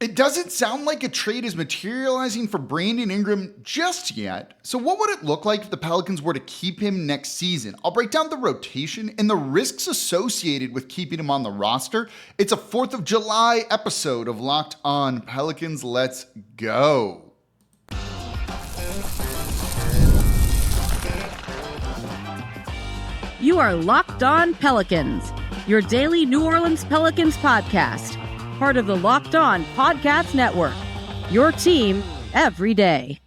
It doesn't sound like a trade is materializing for Brandon Ingram just yet. So what would it look like if the Pelicans were to keep him next season? I'll break down the rotation and the risks associated with keeping him on the roster. It's a 4th of July episode of Locked On Pelicans. Let's go. You are Locked On Pelicans, your daily New Orleans Pelicans podcast. Part of the Locked On Podcast Network, your team every day.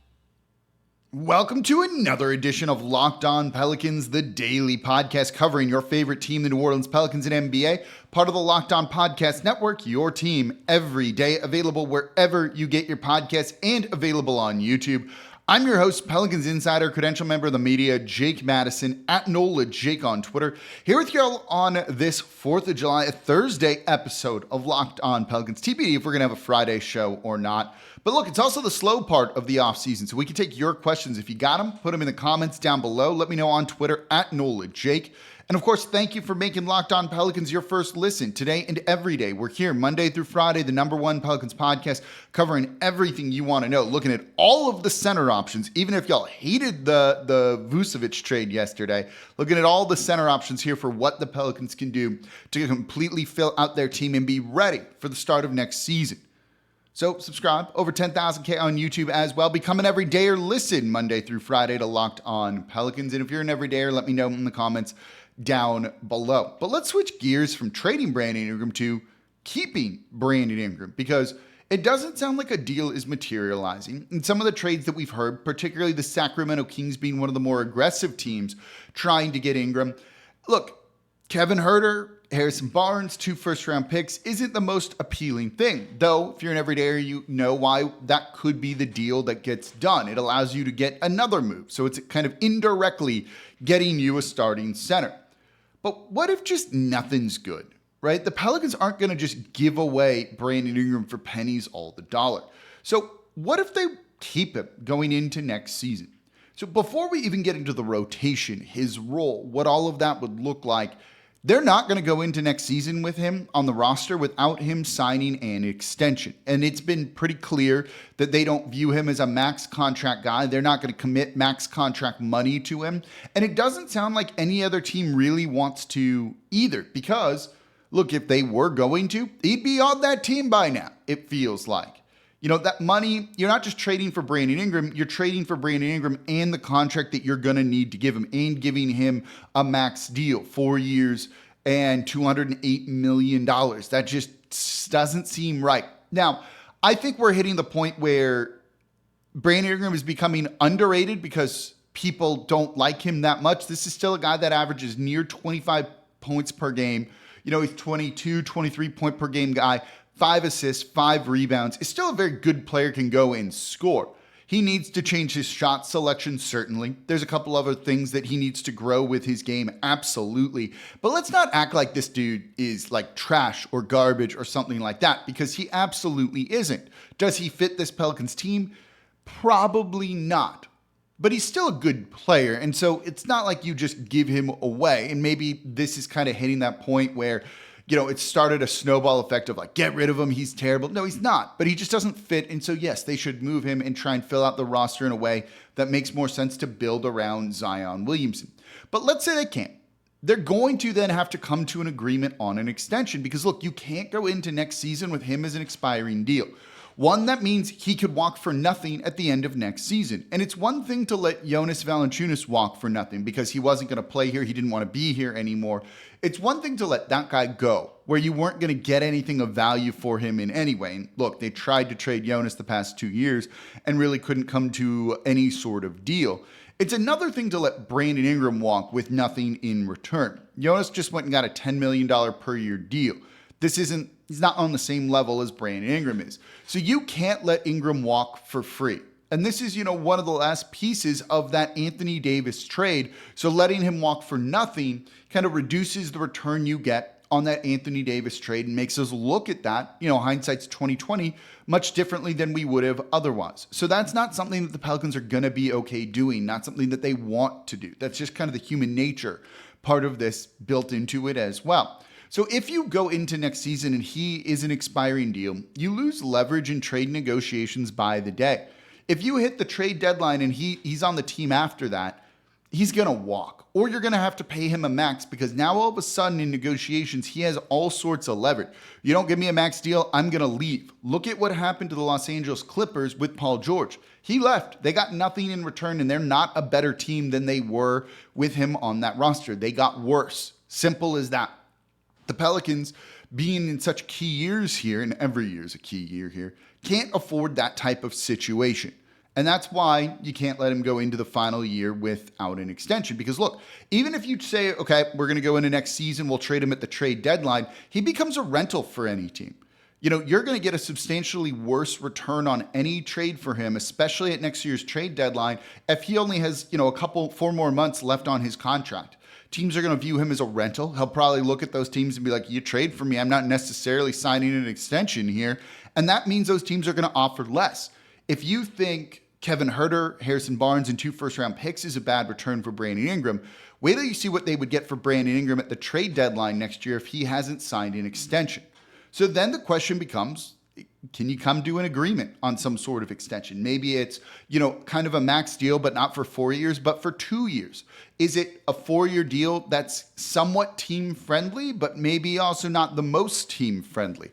Welcome to another edition of Locked On Pelicans, the daily podcast covering your favorite team, the New Orleans Pelicans and NBA. Part of the Locked On Podcast Network, your team every day, available wherever you get your podcasts and available on YouTube. I'm your host, Pelicans Insider, credential member of the media, Jake Madison, at NOLA Jake on Twitter. Here with y'all on this 4th of July, a Thursday episode of Locked On Pelicans. TBD if we're going to have a Friday show or not. But look, it's also the slow part of the offseason, so we can take your questions. If you got them, put them in the comments down below. Let me know on Twitter, at NOLA Jake. And of course, thank you for making Locked On Pelicans your first listen today and every day. We're here Monday through Friday, the #1 Pelicans podcast, covering everything you want to know, looking at all of the center options, even if y'all hated the Vucevic trade yesterday, looking at all the center options here for what the Pelicans can do to completely fill out their team and be ready for the start of next season. So subscribe, over 10,000K on YouTube as well. Become an everydayer, listen Monday through Friday to Locked On Pelicans. And if you're an everydayer, let me know in the comments down below. But let's switch gears from trading Brandon Ingram to keeping Brandon Ingram, because it doesn't sound like a deal is materializing. And some of the trades that we've heard, particularly the Sacramento Kings being one of the more aggressive teams trying to get Ingram. Look, Kevin Huerter, Harrison Barnes, 2 first-round picks isn't the most appealing thing. Though, if you're an everydayer, you know why that could be the deal that gets done. It allows you to get another move. So it's kind of indirectly getting you a starting center. But what if just nothing's good, right? The Pelicans aren't going to just give away Brandon Ingram for pennies all the dollar. So what if they keep him going into next season? So before we even get into the rotation, his role, what all of that would look like, they're not going to go into next season with him on the roster without him signing an extension. And it's been pretty clear that they don't view him as a max contract guy. They're not going to commit max contract money to him. And it doesn't sound like any other team really wants to either, because, look, if they were going to, he'd be on that team by now, it feels like. You know, that money, you're not just trading for Brandon Ingram, you're trading for Brandon Ingram and the contract that you're going to need to give him, and giving him a max deal, 4 years and $208 million. That just doesn't seem right. Now, I think we're hitting the point where Brandon Ingram is becoming underrated because people don't like him that much. This is still a guy that averages near 25 points per game. You know, he's 22, 23 point per game guy. 5 assists, 5 rebounds. Is still a very good player, can go and score. He needs to change his shot selection, certainly. There's a couple other things that he needs to grow with his game, absolutely. But let's not act like this dude is like trash or garbage or something like that, because he absolutely isn't. Does he fit this Pelicans team? Probably not. But he's still a good player, and so it's not like you just give him away. And maybe this is kind of hitting that point where, you know, it started a snowball effect of like, get rid of him, he's terrible. No, he's not, but he just doesn't fit. And so, yes, they should move him and try and fill out the roster in a way that makes more sense to build around Zion Williamson. But let's say they can't. They're going to then have to come to an agreement on an extension, because, look, you can't go into next season with him as an expiring deal. One, that means he could walk for nothing at the end of next season. And it's one thing to let Jonas Valanciunas walk for nothing because he wasn't going to play here. He didn't want to be here anymore. It's one thing to let that guy go where you weren't going to get anything of value for him in any way. And look, they tried to trade Jonas the past 2 years and really couldn't come to any sort of deal. It's another thing to let Brandon Ingram walk with nothing in return. Jonas just went and got a $10 million per year deal. He's not on the same level as Brandon Ingram is. So you can't let Ingram walk for free. And this is, one of the last pieces of that Anthony Davis trade. So letting him walk for nothing kind of reduces the return you get on that Anthony Davis trade and makes us look at that, hindsight's 2020, much differently than we would have otherwise. So that's not something that the Pelicans are going to be okay doing, not something that they want to do. That's just kind of the human nature part of this built into it as well. So if you go into next season and he is an expiring deal, you lose leverage in trade negotiations by the day. If you hit the trade deadline and he's on the team after that, he's going to walk, or you're going to have to pay him a max, because now all of a sudden in negotiations, he has all sorts of leverage. You don't give me a max deal, I'm going to leave. Look at what happened to the Los Angeles Clippers with Paul George. He left. They got nothing in return, and they're not a better team than they were with him on that roster. They got worse. Simple as that. The Pelicans, being in such key years here, and every year is a key year here, can't afford that type of situation. And that's why you can't let him go into the final year without an extension. Because look, even if you say, okay, we're going to go into next season, we'll trade him at the trade deadline, he becomes a rental for any team. You're going to get a substantially worse return on any trade for him, especially at next year's trade deadline, if he only has, 4 more months left on his contract. Teams are going to view him as a rental. He'll probably look at those teams and be like, you trade for me, I'm not necessarily signing an extension here. And that means those teams are going to offer less. If you think Kevin Huerter, Harrison Barnes, and 2 first-round picks is a bad return for Brandon Ingram, wait till you see what they would get for Brandon Ingram at the trade deadline next year if he hasn't signed an extension. So then the question becomes, can you come to an agreement on some sort of extension? Maybe it's, kind of a max deal, but not for 4 years, but for 2 years. Is it a 4-year deal that's somewhat team friendly, but maybe also not the most team friendly?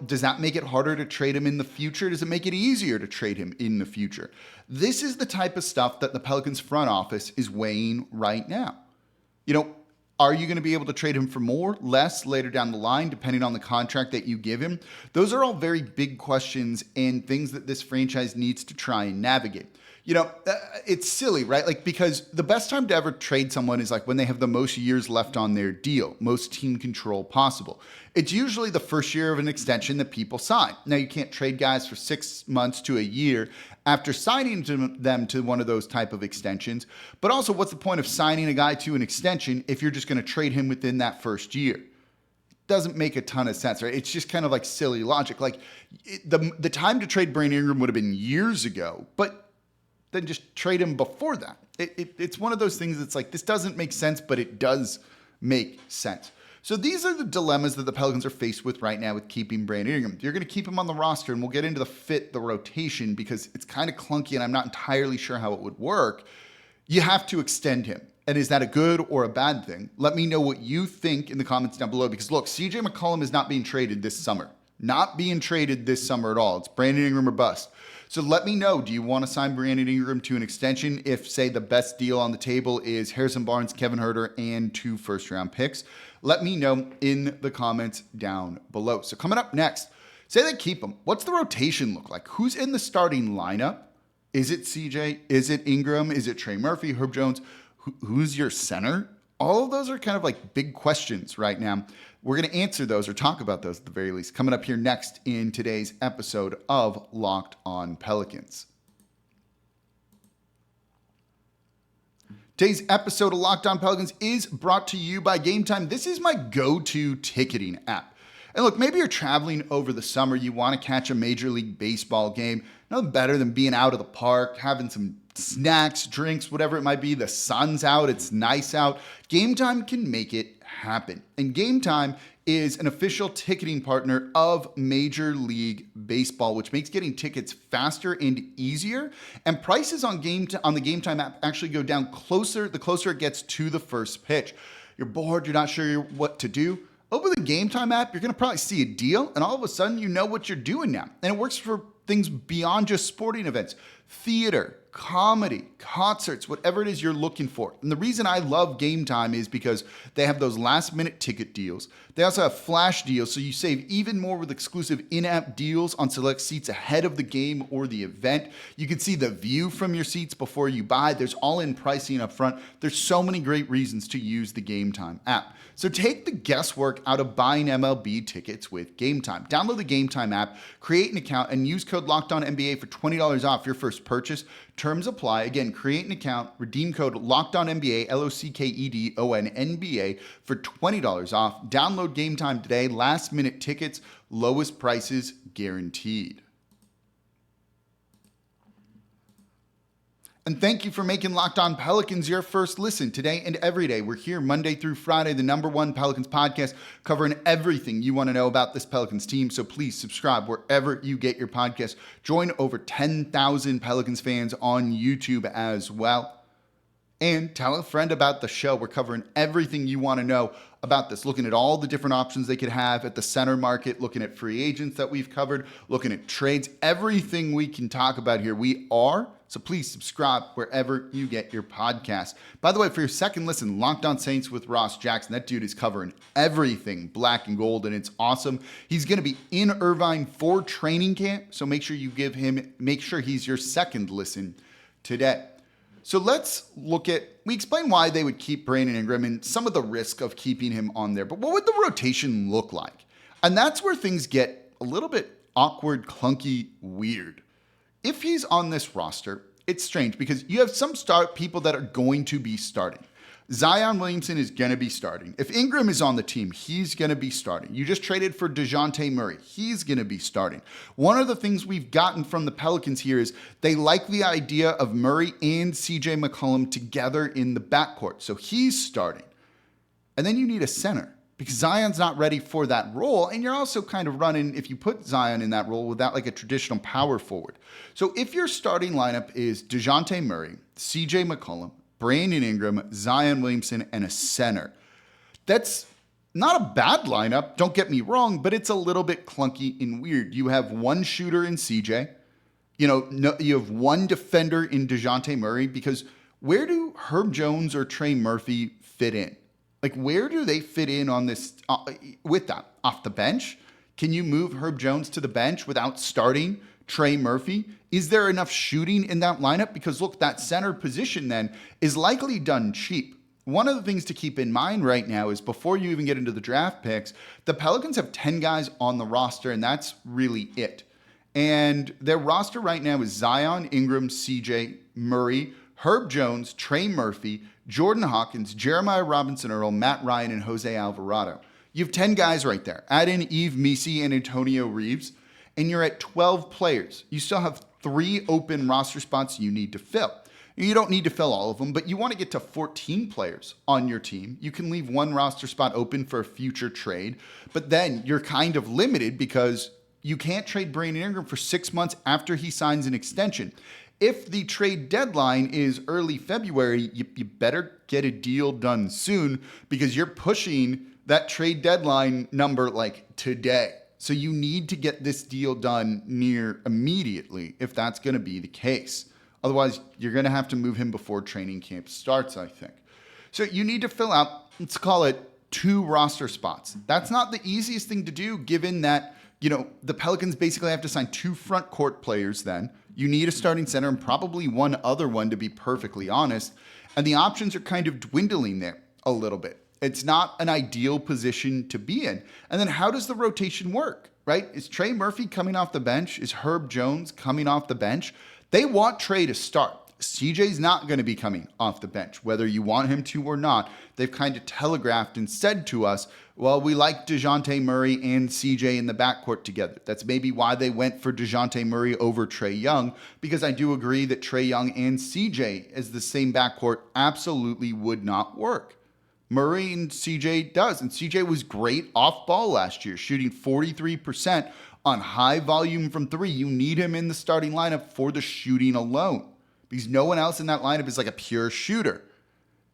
Does that make it harder to trade him in the future? Does it make it easier to trade him in the future? This is the type of stuff that the Pelicans front office is weighing right now. Are you going to be able to trade him for more, less later down the line, depending on the contract that you give him? Those are all very big questions and things that this franchise needs to try and navigate. It's silly, right? Because the best time to ever trade someone is when they have the most years left on their deal, most team control possible. It's usually the first year of an extension that people sign. Now, you can't trade guys for 6 months to a year after signing them to one of those type of extensions. But also, what's the point of signing a guy to an extension if you're just going to trade him within that first year? Doesn't make a ton of sense, right? It's just kind of silly logic. The time to trade Brandon Ingram would have been years ago, but then just trade him before that. It's one of those things that's this doesn't make sense, but it does make sense. So these are the dilemmas that the Pelicans are faced with right now with keeping Brandon Ingram. You're going to keep him on the roster, and we'll get into the rotation, because it's kind of clunky and I'm not entirely sure how it would work. You have to extend him. And is that a good or a bad thing? Let me know what you think in the comments down below, because look, CJ McCollum is not being traded this summer. Not being traded this summer at all. It's Brandon Ingram or bust. So let me know, do you want to sign Brandon Ingram to an extension if, say, the best deal on the table is Harrison Barnes, Kevin Huerter, and 2 first-round picks? Let me know in the comments down below. So coming up next, say they keep him. What's the rotation look like? Who's in the starting lineup? Is it CJ? Is it Ingram? Is it Trey Murphy, Herb Jones? Who's your center? All of those are kind of big questions right now. We're going to answer those, or talk about those at the very least, coming up here next in today's episode of Locked On Pelicans. Today's episode of Locked On Pelicans is brought to you by Game Time. This is my go-to ticketing app. And look, maybe you're traveling over the summer, you want to catch a Major League Baseball game. Nothing better than being out of the park, having some snacks, drinks, whatever it might be. The sun's out, it's nice out. Game Time can make it happen. And Game Time is an official ticketing partner of Major League Baseball, which makes getting tickets faster and easier. And prices on the Game Time app actually go down the closer it gets to the first pitch. You're bored, you're not sure what to do. Open the Game Time app, you're going to probably see a deal, and all of a sudden you know what you're doing now. And it works for things beyond just sporting events, theater, comedy, concerts, whatever it is you're looking for. And the reason I love Game Time is because they have those last-minute ticket deals. They also have flash deals, so you save even more with exclusive in-app deals on select seats ahead of the game or the event. You can see the view from your seats before you buy. There's all-in pricing up front. There's so many great reasons to use the Game Time app. So take the guesswork out of buying MLB tickets with Game Time. Download the Game Time app, create an account, and use code LOCKEDONNBA for $20 off your first purchase. Terms apply. Again, create an account, redeem code LOCKEDONNBA, LOCKEDONNBA for $20 off. Download Game Time today. Last minute tickets, lowest prices guaranteed. And thank you for making Locked On Pelicans your first listen today and every day. We're here Monday through Friday, the #1 Pelicans podcast, covering everything you want to know about this Pelicans team. So please subscribe wherever you get your podcast. Join over 10,000 Pelicans fans on YouTube as well. And tell a friend about the show. We're covering everything you want to know about this, looking at all the different options they could have at the center market, looking at free agents that we've covered, looking at trades, everything we can talk about here. We are. So please subscribe wherever you get your podcast. By the way, for your second listen, Locked On Saints with Ross Jackson. That dude is covering everything black and gold, and it's awesome. He's going to be in Irvine for training camp, so make sure he's your second listen today. So let's we explain why they would keep Brandon Ingram and some of the risk of keeping him on there. But what would the rotation look like? And that's where things get a little bit awkward, clunky, weird. If he's on this roster, it's strange because you have some people that are going to be starting. Zion Williamson is going to be starting. If Ingram is on the team, he's going to be starting. You just traded for Dejounte Murray. He's going to be starting. One of the things we've gotten from the Pelicans here is they like the idea of Murray and CJ McCollum together in the backcourt. So he's starting. And then you need a center because Zion's not ready for that role. And you're also kind of running, if you put Zion in that role, without like a traditional power forward. So if your starting lineup is Dejounte Murray, CJ McCollum, Brandon Ingram, Zion Williamson, and a center. That's not a bad lineup, don't get me wrong, but it's a little bit clunky and weird. You have one shooter in CJ. You have one defender in Dejounte Murray, because where do Herb Jones or Trey Murphy fit in? Like, where do they fit in on this with that? Off the bench? Can you move Herb Jones to the bench without starting Trey Murphy? Is there enough shooting in that lineup? Because look, that center position then is likely done cheap. One of the things to keep in mind right now is before you even get into the draft picks, the Pelicans have 10 guys on the roster, and that's really it. And their roster right now is Zion, Ingram, CJ, Murray, Herb Jones, Trey Murphy, Jordan Hawkins, Jeremiah Robinson-Earl, Matt Ryan, and Jose Alvarado. You have 10 guys right there. Add in Yves Missi and Antonio Reeves, and you're at 12 players. You still have 3 open roster spots you need to fill. You don't need to fill all of them, but you want to get to 14 players on your team. You can leave one roster spot open for a future trade, but then you're kind of limited because you can't trade Brandon Ingram for 6 months after he signs an extension. If the trade deadline is early February, you better get a deal done soon because you're pushing that trade deadline number like today. So you need to get this deal done near immediately if that's going to be the case. Otherwise, you're going to have to move him before training camp starts, I think. So you need to fill out, let's call it 2 roster spots. That's not the easiest thing to do given that, the Pelicans basically have to sign 2 front court players then. You need a starting center and probably one other one, to be perfectly honest. And the options are kind of dwindling there a little bit. It's not an ideal position to be in. And then how does the rotation work, right? Is Trey Murphy coming off the bench? Is Herb Jones coming off the bench? They want Trey to start. CJ's not going to be coming off the bench, whether you want him to or not. They've kind of telegraphed and said to us, well, we like Dejounte Murray and CJ in the backcourt together. That's maybe why they went for Dejounte Murray over Trey Young, because I do agree that Trey Young and CJ as the same backcourt absolutely would not work. Murray and CJ does, and CJ was great off ball last year, shooting 43% on high volume from 3. You need him in the starting lineup for the shooting alone because no one else in that lineup is like a pure shooter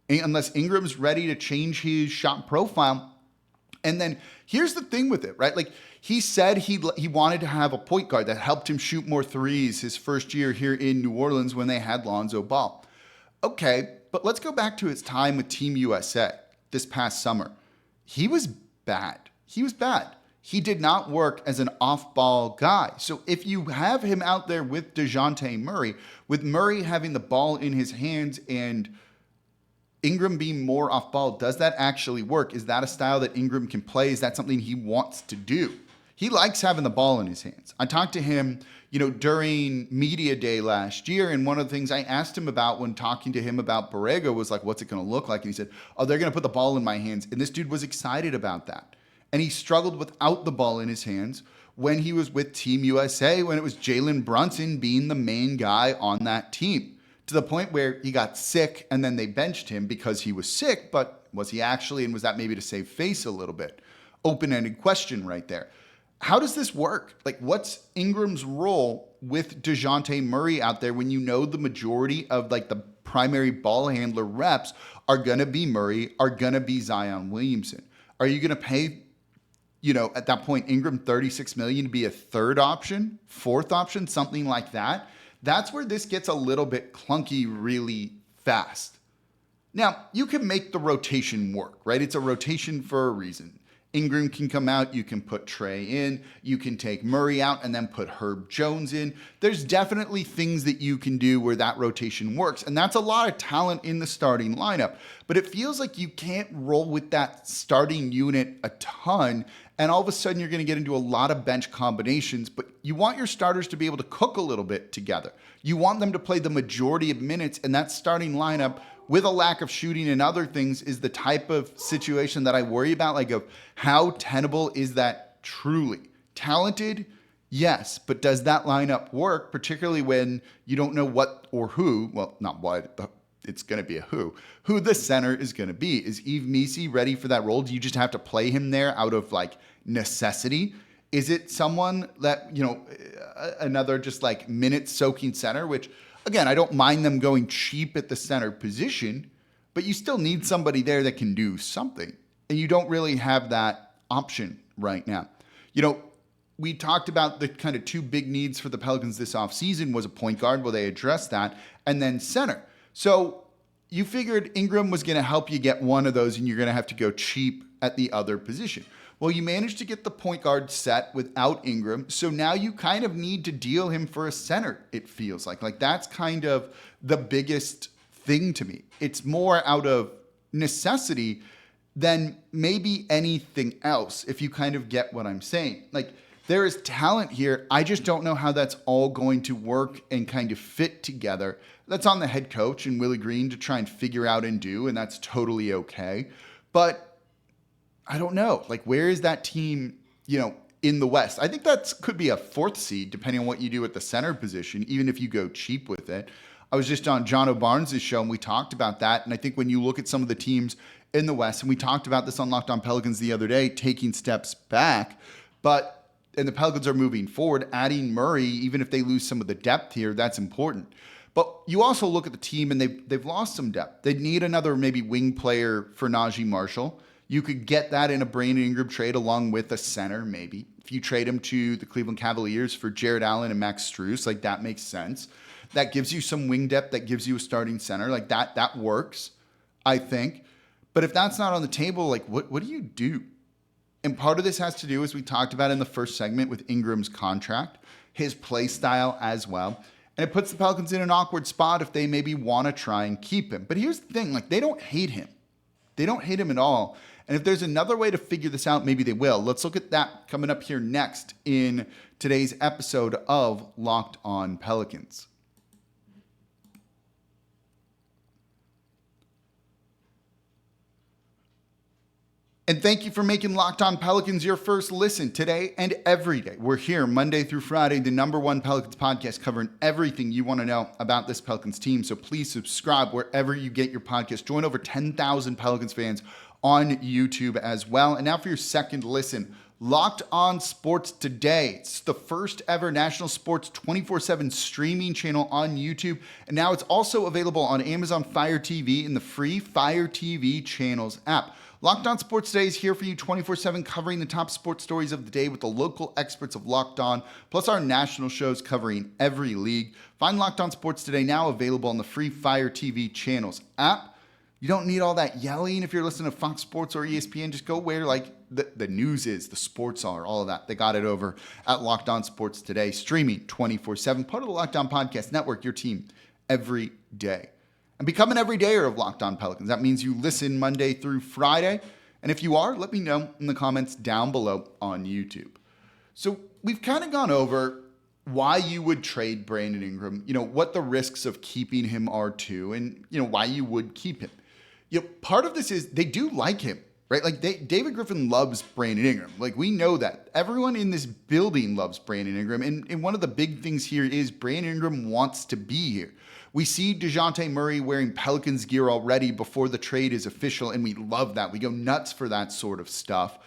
unless Ingram's ready to change his shot profile. And then here's the thing with it, right? Like he said he wanted to have a point guard that helped him shoot more threes his first year here in New Orleans when they had Lonzo Ball. Okay, but let's go back to his time with Team USA this past summer. He was bad. He did not work as an off-ball guy. So if you have him out there with Dejounte Murray, with Murray having the ball in his hands and Ingram being more off-ball, does that actually work? Is that a style that Ingram can play? Is that something he wants to do? He likes having the ball in his hands. I talked to him, during media day last year, and one of the things I asked him about when talking to him about Borrego was like, what's it going to look like? And he said, oh, they're going to put the ball in my hands. And this dude was excited about that. And he struggled without the ball in his hands when he was with Team USA, when it was Jalen Brunson being the main guy on that team. to the point where he got sick and then they benched him because he was sick, but was he actually, and was that maybe to save face a little bit? Open-ended question right there. How does this work? Like, what's Ingram's role with Dejounte Murray out there when you know the majority of like the primary ball handler reps are going to be Murray, are going to be Zion Williamson? Are you going to pay, at that point, Ingram $36 million to be a third option, fourth option, something like that? That's where this gets a little bit clunky really fast. Now, you can make the rotation work, right? It's a rotation for a reason. Ingram can come out, you can put Trey in, you can take Murray out and then put Herb Jones in. There's definitely things that you can do where that rotation works, and that's a lot of talent in the starting lineup. But it feels like you can't roll with that starting unit a ton, and all of a sudden you're going to get into a lot of bench combinations, but you want your starters to be able to cook a little bit together. You want them to play the majority of minutes, and that starting lineup with a lack of shooting and other things is the type of situation that I worry about, like of how tenable is that truly? Talented, yes, but does that lineup work, particularly when you don't know what or who, well, not what, but it's going to be a who the center is going to be. Is Yves Missi ready for that role? Do you just have to play him there out of like necessity? Is it someone that, another just like minute soaking center, which again, I don't mind them going cheap at the center position, but you still need somebody there that can do something. And you don't really have that option right now. We talked about the kind of two big needs for the Pelicans this offseason was a point guard, well, they addressed that, and then center. So you figured Ingram was going to help you get one of those, and you're going to have to go cheap at the other position. Well, you managed to get the point guard set without Ingram, so now you kind of need to deal him for a center, it feels like. Like, that's kind of the biggest thing to me. It's more out of necessity than maybe anything else, if you kind of get what I'm saying. Like, there is talent here. I just don't know how that's all going to work and kind of fit together. That's on the head coach and Willie Green to try and figure out and do, and that's totally okay. But I don't know. Like, where is that team, in the West? I think that could be a fourth seed, depending on what you do at the center position, even if you go cheap with it. I was just on John O'Barnes' show, and we talked about that. And I think when you look at some of the teams in the West, and we talked about this on Locked On Pelicans the other day, taking steps back, and the Pelicans are moving forward, adding Murray, even if they lose some of the depth here, that's important. But you also look at the team, and they've lost some depth. They need another maybe wing player for Najee Marshall. You could get that in a Brandon Ingram trade along with a center, maybe. If you trade him to the Cleveland Cavaliers for Jared Allen and Max Strus, like, that makes sense. That gives you some wing depth. That gives you a starting center. Like, that works, I think. But if that's not on the table, like, what do you do? And part of this has to do, as we talked about in the first segment, with Ingram's contract, his play style as well. And it puts the Pelicans in an awkward spot if they maybe want to try and keep him. But here's the thing, like, they don't hate him. They don't hate him at all. And if there's another way to figure this out, maybe they will. Let's look at that coming up here next in today's episode of Locked On Pelicans. And thank you for making Locked On Pelicans your first listen today and every day. We're here Monday through Friday, the #1 Pelicans podcast, covering everything you want to know about this Pelicans team. So please subscribe wherever you get your podcast. Join over 10,000 Pelicans fans on YouTube as well. And now for your second listen, Locked On Sports Today. It's the first ever national sports 24/7 streaming channel on YouTube. And now it's also available on Amazon Fire TV in the free Fire TV channels app. Locked On Sports Today is here for you 24/7, covering the top sports stories of the day with the local experts of Locked On, plus our national shows covering every league. Find Locked On Sports Today now available on the free Fire TV channels app. You don't need all that yelling if you're listening to Fox Sports or ESPN. Just go where the news is, the sports are, all of that. They got it over at Locked On Sports Today, streaming 24/7, part of the Locked On Podcast Network, your team every day. And become an everydayer of Locked On Pelicans. That means you listen Monday through Friday. And if you are, let me know in the comments down below on YouTube. So we've kind of gone over why you would trade Brandon Ingram, what the risks of keeping him are too, and, why you would keep him. Part of this is they do like him. right? Like David Griffin loves Brandon Ingram. Like we know that. Everyone in this building loves Brandon Ingram. And one of the big things here is Brandon Ingram wants to be here. We see Dejounte Murray wearing Pelicans gear already before the trade is official, and we love that. We go nuts for that sort of stuff.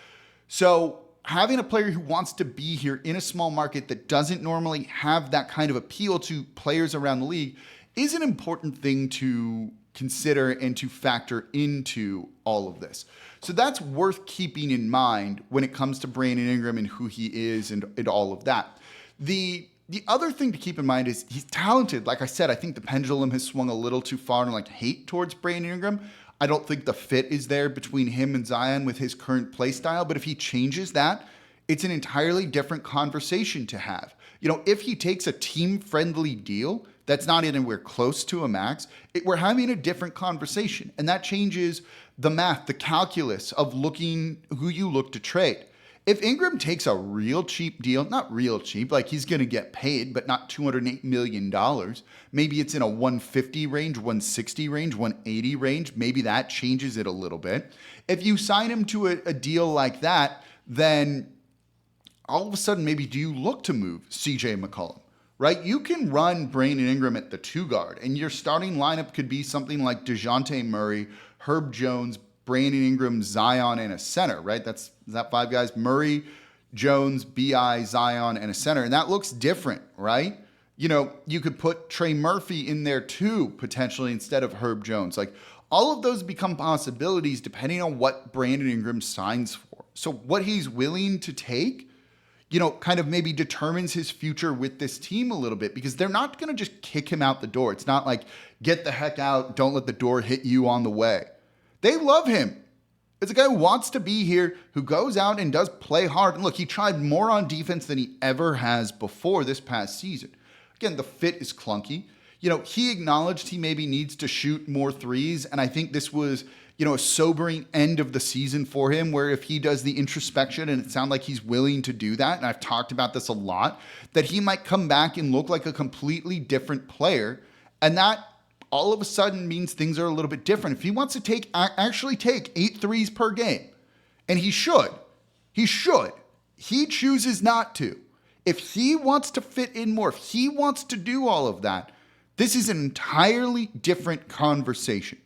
So having a player who wants to be here in a small market that doesn't normally have that kind of appeal to players around the league is an important thing to consider and to factor into all of this. So that's worth keeping in mind when it comes to Brandon Ingram and who he is and all of that. The other thing to keep in mind is he's talented. Like I said, I think the pendulum has swung a little too far in like hate towards Brandon Ingram. I don't think the fit is there between him and Zion with his current play style. But if he changes that, it's an entirely different conversation to have. You know, if he takes a team-friendly deal that's not anywhere close to a max, we're having a different conversation. And that changes the math, the calculus of looking who you look to trade. If Ingram takes a real cheap deal, not real cheap, like he's going to get paid, but not $208 million, maybe it's in a 150 range, 160 range, 180 range, maybe that changes it a little bit. If you sign him to a deal like that, then all of a sudden, maybe do you look to move CJ McCollum, right? You can run Brandon Ingram at the 2 guard, and your starting lineup could be something like Dejounte Murray, Herb Jones, Brandon Ingram, Zion, and a center, right? Is that 5 guys? Murray, Jones, B.I., Zion, and a center. And that looks different, right? You know, you could put Trey Murphy in there too, potentially, instead of Herb Jones. Like, all of those become possibilities depending on what Brandon Ingram signs for. So what he's willing to take, you know, kind of maybe determines his future with this team a little bit, because they're not going to just kick him out the door. It's not like, get the heck out, don't let the door hit you on the way. They love him. It's a guy who wants to be here, who goes out and does play hard. And look, he tried more on defense than he ever has before this past season. Again, the fit is clunky. You know, he acknowledged he maybe needs to shoot more threes. And I think this was, you know, a sobering end of the season for him, where if he does the introspection, and it sounds like he's willing to do that, and I've talked about this a lot, that he might come back and look like a completely different player. And that all of a sudden means things are a little bit different. If he wants to actually take 8 threes per game, and he should. He chooses not to. If he wants to fit in more, if he wants to do all of that, this is an entirely different conversation.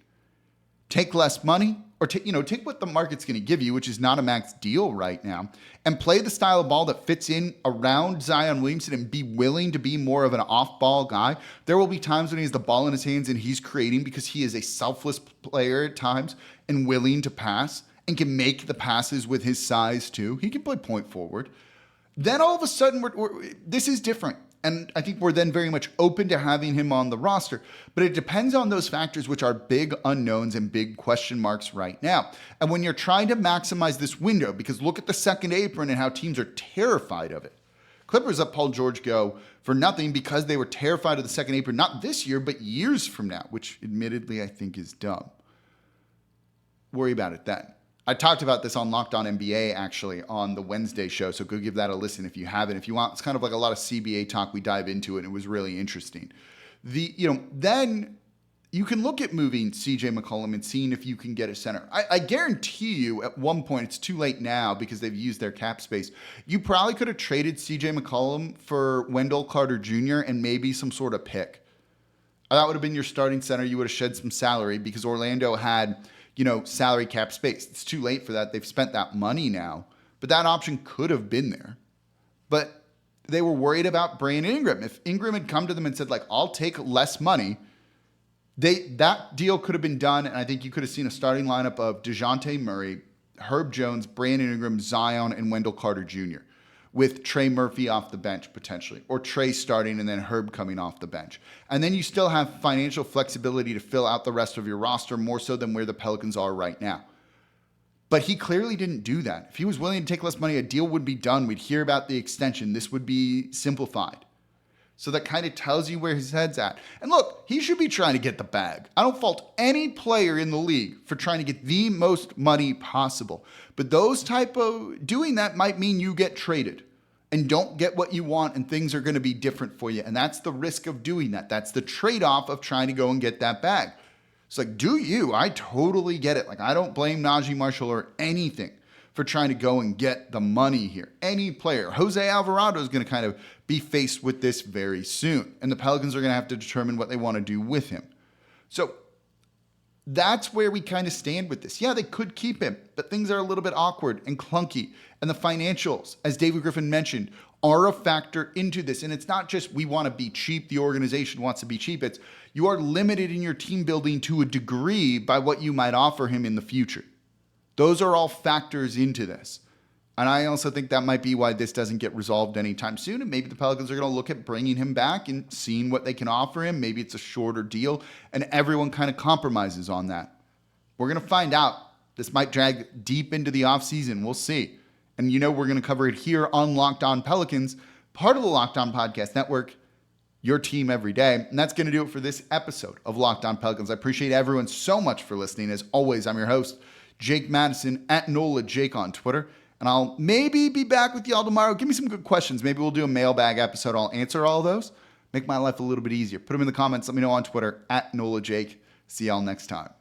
Take less money, or take what the market's going to give you, which is not a max deal right now, and play the style of ball that fits in around Zion Williamson and be willing to be more of an off-ball guy. There will be times when he has the ball in his hands and he's creating, because he is a selfless player at times and willing to pass and can make the passes with his size too. He can play point forward. Then all of a sudden, this is different. And I think we're then very much open to having him on the roster. But it depends on those factors, which are big unknowns and big question marks right now. And when you're trying to maximize this window, because look at the second apron and how teams are terrified of it. Clippers let Paul George go for nothing because they were terrified of the second apron, not this year, but years from now, which admittedly I think is dumb. Worry about it then. I talked about this on Locked On NBA, actually, on the Wednesday show, so go give that a listen if you haven't. If you want, it's kind of like a lot of CBA talk. We dive into it, and it was really interesting. Then you can look at moving CJ McCollum and seeing if you can get a center. I guarantee you at one point, it's too late now because they've used their cap space, you probably could have traded CJ McCollum for Wendell Carter Jr. and maybe some sort of pick. That would have been your starting center. You would have shed some salary because Orlando had, salary cap space. It's too late for that. They've spent that money now. But that option could have been there. But they were worried about Brandon Ingram. If Ingram had come to them and said, I'll take less money, that deal could have been done, and I think you could have seen a starting lineup of Dejounte Murray, Herb Jones, Brandon Ingram, Zion, and Wendell Carter Jr., with Trey Murphy off the bench potentially, or Trey starting and then Herb coming off the bench. And then you still have financial flexibility to fill out the rest of your roster more so than where the Pelicans are right now. But he clearly didn't do that. If he was willing to take less money, a deal would be done. We'd hear about the extension. This would be simplified. So that kind of tells you where his head's at. And look, he should be trying to get the bag. I don't fault any player in the league for trying to get the most money possible. But those type of doing that might mean you get traded and don't get what you want, and things are going to be different for you. And that's the risk of doing that. That's the trade-off of trying to go and get that bag. It's like, do you? I totally get it. Like, I don't blame Najee Marshall or anything for trying to go and get the money here. Any player. Jose Alvarado is going to kind of be faced with this very soon. And the Pelicans are going to have to determine what they want to do with him. So that's where we kind of stand with this. Yeah, they could keep him, but things are a little bit awkward and clunky. And the financials, as David Griffin mentioned, are a factor into this. And it's not just we want to be cheap, the organization wants to be cheap. It's you are limited in your team building to a degree by what you might offer him in the future. Those are all factors into this. And I also think that might be why this doesn't get resolved anytime soon. And maybe the Pelicans are going to look at bringing him back and seeing what they can offer him. Maybe it's a shorter deal and everyone kind of compromises on that. We're going to find out. This might drag deep into the offseason. We'll see. And we're going to cover it here on Locked On Pelicans, part of the Locked On Podcast Network, your team every day. And that's going to do it for this episode of Locked On Pelicans. I appreciate everyone so much for listening. As always, I'm your host, Jake Madison, at NOLA Jake on Twitter. And I'll maybe be back with y'all tomorrow. Give me some good questions. Maybe we'll do a mailbag episode. I'll answer all of those. Make my life a little bit easier. Put them in the comments. Let me know on Twitter, at NOLA Jake. See y'all next time.